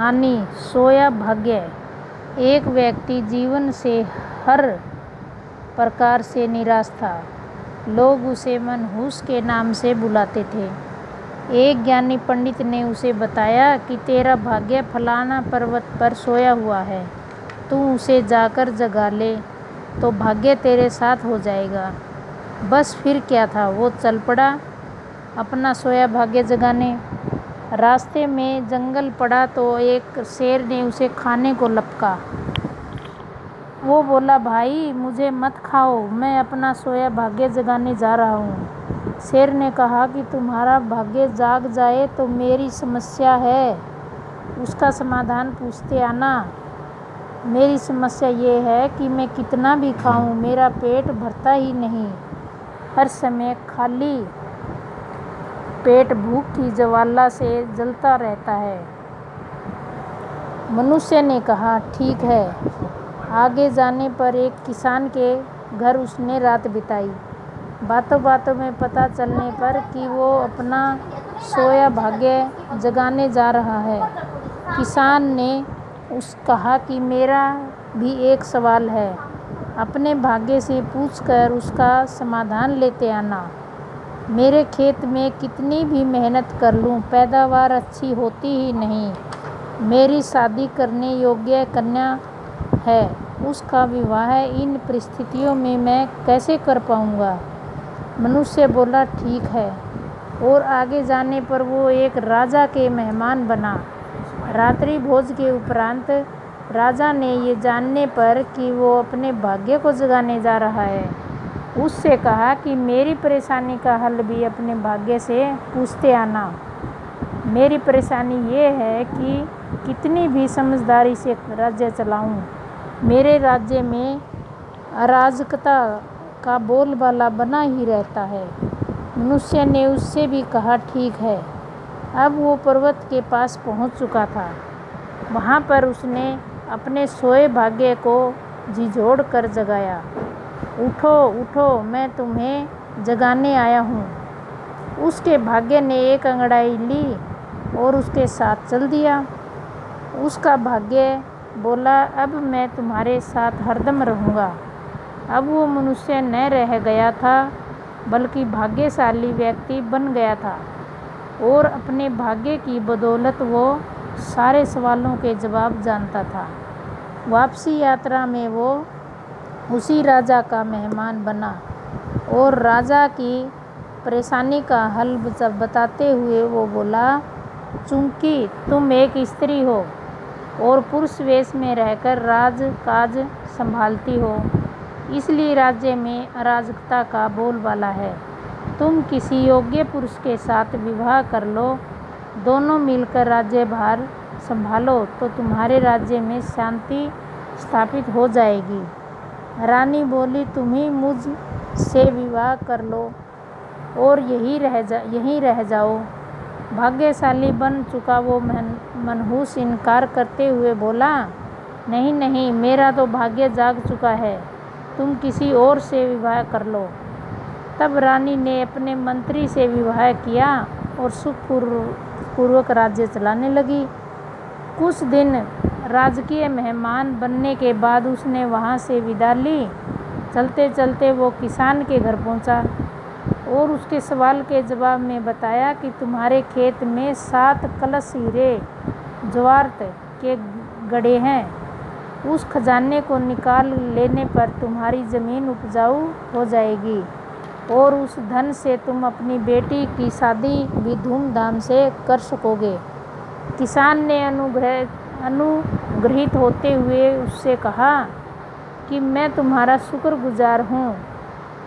हानि सोया भाग्य। एक व्यक्ति जीवन से हर प्रकार से निराश था। लोग उसे मनहूस के नाम से बुलाते थे। एक ज्ञानी पंडित ने उसे बताया कि तेरा भाग्य फलाना पर्वत पर सोया हुआ है, तू उसे जाकर जगा ले तो भाग्य तेरे साथ हो जाएगा। बस फिर क्या था, वो चल पड़ा अपना सोया भाग्य जगाने। रास्ते में जंगल पड़ा तो एक शेर ने उसे खाने को लपका। वो बोला, भाई मुझे मत खाओ, मैं अपना सोया भाग्य जगाने जा रहा हूँ। शेर ने कहा कि तुम्हारा भाग्य जाग जाए तो मेरी समस्या है, उसका समाधान पूछते आना। मेरी समस्या ये है कि मैं कितना भी खाऊं मेरा पेट भरता ही नहीं, हर समय खाली पेट भूख की ज्वाला से जलता रहता है। मनुष्य ने कहा, ठीक है। आगे जाने पर एक किसान के घर उसने रात बिताई। बातों बातों में पता चलने पर कि वो अपना सोया भाग्य जगाने जा रहा है। किसान ने कहा कि मेरा भी एक सवाल है, अपने भाग्य से पूछकर उसका समाधान लेते आना। मेरे खेत में कितनी भी मेहनत कर लूं पैदावार अच्छी होती ही नहीं। मेरी शादी करने योग्य कन्या है, उसका विवाह इन परिस्थितियों में मैं कैसे कर पाऊंगा। मनुष्य बोला, ठीक है। और आगे जाने पर वो एक राजा के मेहमान बना। रात्रि भोज के उपरांत राजा ने ये जानने पर कि वो अपने भाग्य को जगाने जा रहा है, उससे कहा कि मेरी परेशानी का हल भी अपने भाग्य से पूछते आना। मेरी परेशानी ये है कि कितनी भी समझदारी से राज्य चलाऊं, मेरे राज्य में अराजकता का बोलबाला बना ही रहता है। मनुष्य ने उससे भी कहा, ठीक है। अब वो पर्वत के पास पहुंच चुका था। वहां पर उसने अपने सोए भाग्य को झिझोड़ कर जगाया। उठो उठो, मैं तुम्हें जगाने आया हूँ। उसके भाग्य ने एक अंगड़ाई ली और उसके साथ चल दिया। उसका भाग्य बोला, अब मैं तुम्हारे साथ हरदम रहूँगा। अब वो मनुष्य न रह गया था, बल्कि भाग्यशाली व्यक्ति बन गया था और अपने भाग्य की बदौलत वो सारे सवालों के जवाब जानता था। वापसी यात्रा में वो उसी राजा का मेहमान बना और राजा की परेशानी का हल बताते हुए वो बोला, चूंकि तुम एक स्त्री हो और पुरुष वेश में रहकर राज काज संभालती हो, इसलिए राज्य में अराजकता का बोलबाला है। तुम किसी योग्य पुरुष के साथ विवाह कर लो, दोनों मिलकर राज्यभार संभालो तो तुम्हारे राज्य में शांति स्थापित हो जाएगी। रानी बोली, तुम ही मुझ से विवाह कर लो और यहीं रह जाओ। भाग्यशाली बन चुका वो मनहूस इनकार करते हुए बोला, नहीं नहीं, मेरा तो भाग्य जाग चुका है, तुम किसी और से विवाह कर लो। तब रानी ने अपने मंत्री से विवाह किया और सुखपूर्वक राज्य चलाने लगी। कुछ दिन राजकीय मेहमान बनने के बाद उसने वहाँ से विदा ली। चलते चलते वो किसान के घर पहुँचा और उसके सवाल के जवाब में बताया कि तुम्हारे खेत में 7 कलश हीरे जवाहरात के गड़े हैं। उस खजाने को निकाल लेने पर तुम्हारी ज़मीन उपजाऊ हो जाएगी और उस धन से तुम अपनी बेटी की शादी भी धूमधाम से कर सकोगे। किसान ने अनुग्रहित होते हुए उससे कहा कि मैं तुम्हारा शुक्रगुजार हूँ,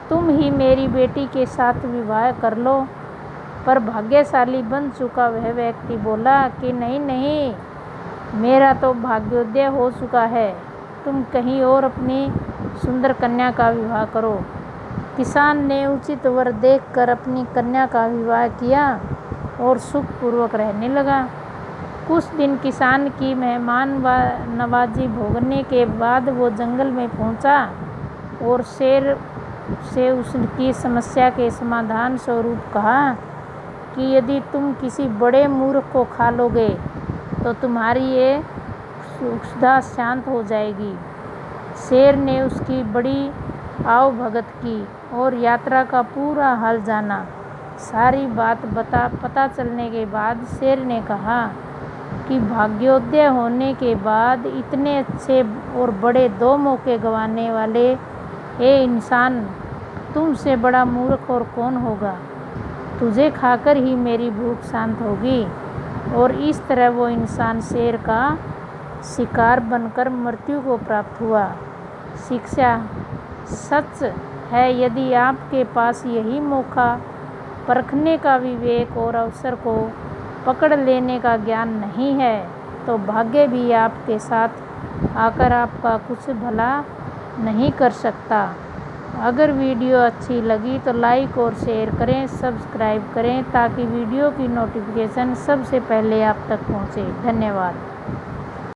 तुम ही मेरी बेटी के साथ विवाह कर लो। पर भाग्यशाली बन चुका वह व्यक्ति बोला कि नहीं नहीं, मेरा तो भाग्योदय हो चुका है, तुम कहीं और अपनी सुंदर कन्या का विवाह करो। किसान ने उचित वर देखकर अपनी कन्या का विवाह किया और सुखपूर्वक रहने लगा। कुछ दिन किसान की मेहमान नवाजी भोगने के बाद वो जंगल में पहुंचा और शेर से उसकी समस्या के समाधान स्वरूप कहा कि यदि तुम किसी बड़े मूर्ख को खा लोगे तो तुम्हारी ये क्षुधा शांत हो जाएगी। शेर ने उसकी बड़ी आवभगत की और यात्रा का पूरा हाल जाना। सारी बात पता चलने के बाद शेर ने कहा कि भाग्योदय होने के बाद इतने अच्छे और बड़े 2 मौके गंवाने वाले हे इंसान, तुमसे बड़ा मूर्ख और कौन होगा। तुझे खाकर ही मेरी भूख शांत होगी। और इस तरह वो इंसान शेर का शिकार बनकर मृत्यु को प्राप्त हुआ। शिक्षा सच है, यदि आपके पास यही मौका परखने का विवेक और अवसर को पकड़ लेने का ज्ञान नहीं है, तो भाग्य भी आपके साथ आकर आपका कुछ भला नहीं कर सकता। अगर वीडियो अच्छी लगी तो लाइक और शेयर करें, सब्सक्राइब करें ताकि वीडियो की नोटिफिकेशन सबसे पहले आप तक पहुंचे। धन्यवाद।